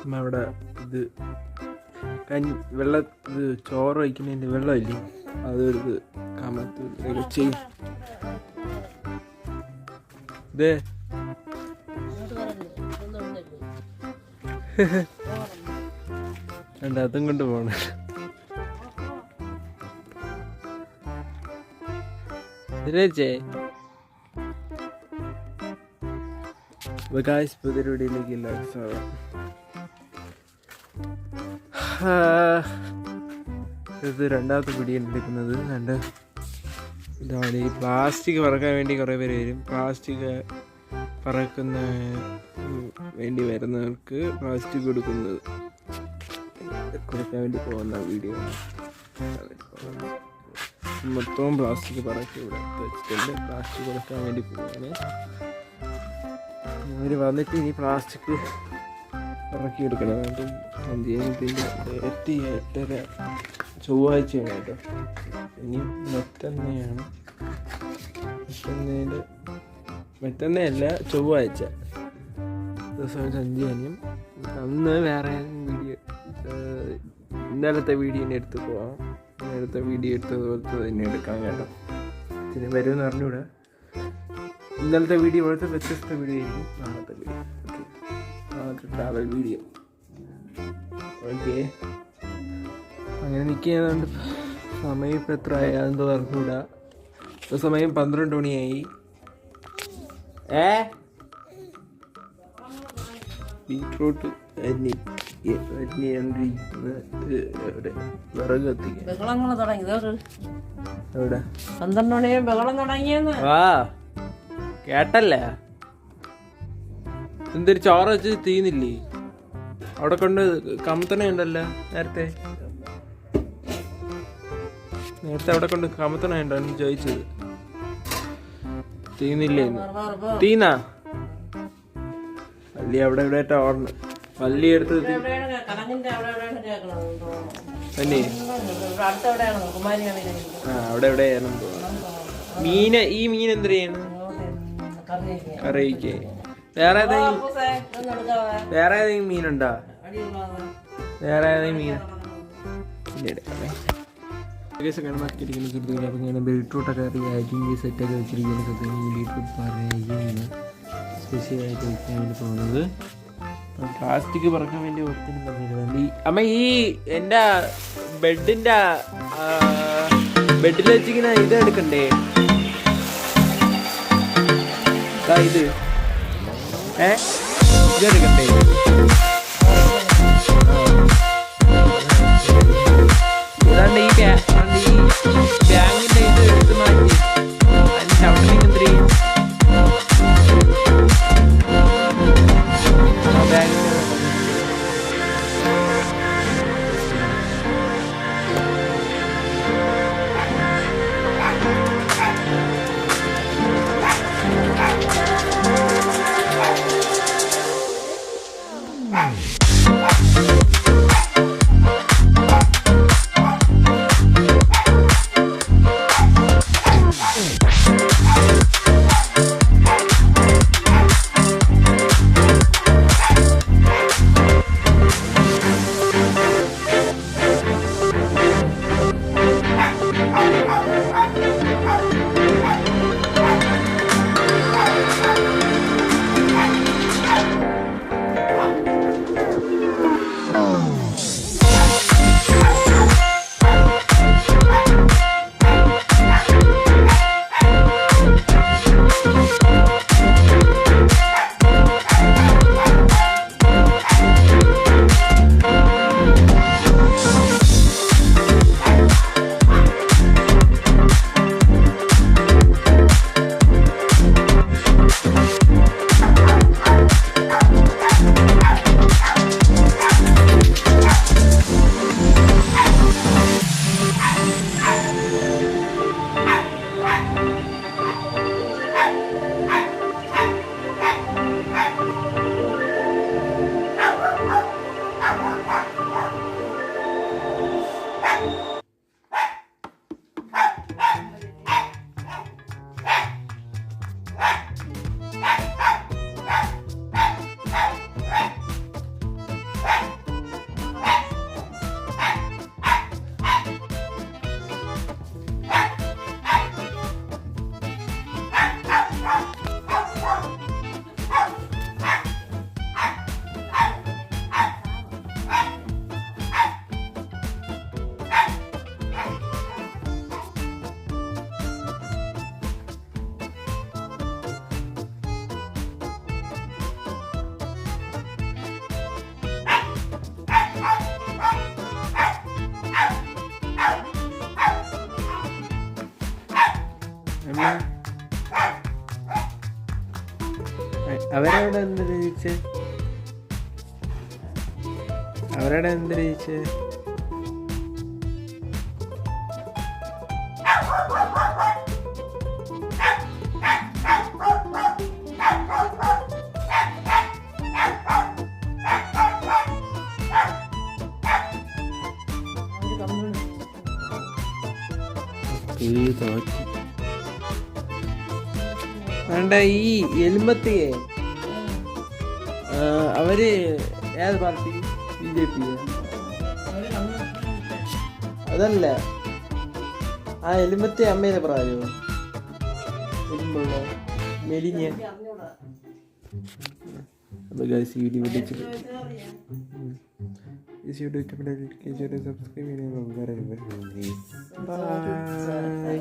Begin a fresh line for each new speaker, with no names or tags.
അമ്മ അവിടെ ഇത് വെള്ളം ഇത് ചോറ് വയ്ക്കുന്നതിൻ്റെ വെള്ളമില്ലേ അതൊരു കമത്ത് ചെയ്യും. ഇതേ അതും കൊണ്ട് പോണ പുതിയ വീഡിയോയിലേക്ക് എല്ലാവർക്കും സ്വാഗതം. ഇത് രണ്ടാമത്തെ വീഡിയോ എടുക്കുന്നത് ഇതാണ്. ഈ പ്ലാസ്റ്റിക് പറക്കാൻ വേണ്ടി കുറേ പേര് വരും. പ്ലാസ്റ്റിക് പറക്കുന്ന വേണ്ടി വരുന്നവർക്ക് പ്ലാസ്റ്റിക് കൊടുക്കാൻ വേണ്ടി പോകുന്ന വീഡിയോ. മൊത്തവും പ്ലാസ്റ്റിക് പറക്കി ഇവിടെ വെച്ചിട്ടുണ്ട്. പ്ലാസ്റ്റിക് കൊടുക്കാൻ വേണ്ടി പോവാണ് അവർ. വന്നിട്ട് ഇനി പ്ലാസ്റ്റിക് ഇറക്കി എടുക്കണം. അതുകൊണ്ട് 8:30 ചൊവ്വാഴ്ചയാണ് കേട്ടോ. ഇനി മറ്റന്നയല്ല ചൊവ്വാഴ്ച ദിവസം 5 കഴിഞ്ഞും. അന്ന് വേറെ വീഡിയോ ഇന്നലത്തെ വീഡിയോൻ്റെ അടുത്ത് പോവാം. ഇന്നലത്തെ വീഡിയോ എടുത്തതുപോലത്തെ തന്നെ എടുക്കാം കേട്ടോ. പിന്നെ വരുമെന്ന് പറഞ്ഞുകൂടാ. ഇന്നലത്തെ വീഡിയോ പോലത്തെ വ്യത്യസ്ത വീഡിയോ ആയിരിക്കും നാളത്തെ വീഡിയോ. ഓക്കെ, നാളത്തെ ട്രാവൽ വീഡിയോ. ഓക്കെ, അങ്ങനെ നിൽക്കുന്നതുകൊണ്ട് സമയം ഇപ്പം എത്ര ആയാന്ന് പറഞ്ഞുകൂടാ. ഇപ്പോൾ സമയം 12 മണിയായി. ബീട്രൂട്ട് വിറക് കത്തിക്കാൻ കേട്ടല്ലേ? എന്തൊരു ചോറ വെച്ച് തീന്നില്ലേ? അവിടെ കൊണ്ട് കമത്തണ ഉണ്ടല്ലോ നേരത്തെ അവിടെ കൊണ്ട് കമത്തണ ഉണ്ടോ എന്ന് ചോദിച്ചത്. തീന്നില്ലേന്ന്. തീന്നാ പല്ലി അവിടെ ഇവിടെ ഓർണ പല്ലി എടുത്ത് തന്നെ. അവിടെ എവിടെയാണ് മീന്? ഈ മീൻ എന്ത് ചെയ്യണം? കറിയിക്കേ. വേറെ ഏതെങ്കിലും മീനുണ്ടോ? വേറെ ഏതെങ്കിലും മീൻ പിന്നെ എടുക്കാമേ. മാർക്കറ്റിരിക്കുന്ന അപ്പം ഞാൻ ബീട്രൂട്ടൊക്കെ അരിഞ്ഞ് സെറ്റൊക്കെ വെച്ചിരിക്കുന്ന ബീട്രൂട്ട് പറയുന്നു സ്പെഷ്യലായിട്ട് വയ്ക്കാൻ വേണ്ടി പോകുന്നത്. പ്ലാസ്റ്റിക് പറക്കാൻ വേണ്ടി ഒത്തിരി പറഞ്ഞിരുന്നു. അമ്മ ഈ എൻ്റെ ബെഡിൽ വെച്ചിരിക്കുന്ന ഇത് എടുക്കണ്ടേ? ഇത് ഇതെടുക്കണ്ടേ? ഏതാണ്ട് ഈ ബാങ്കിന്റെ ഇത് എടുത്ത് മാറ്റി അതിന്റെ അവിടെ എന്തിരി ബാങ്കിന്റെ അവരവിടെ എന്ത് ജയിച്ചേ? അവരവിടെ എന്ത് ജയിച്ചേ? വേണ്ട ഈ എലുമ്പത്തിയെ അവര് ഏത് പാർട്ടി? BJP. അതല്ല, ആ എലുമ്പത്തെ അമ്മേനെ പറയാമോ? എലുമ്പുള്ള മെലിഞ്ഞ. അപ്പോൾ ഗൈസ് ഈ വീഡിയോ സബ്സ്ക്രൈബ് ചെയ്യാൻ. ബൈ.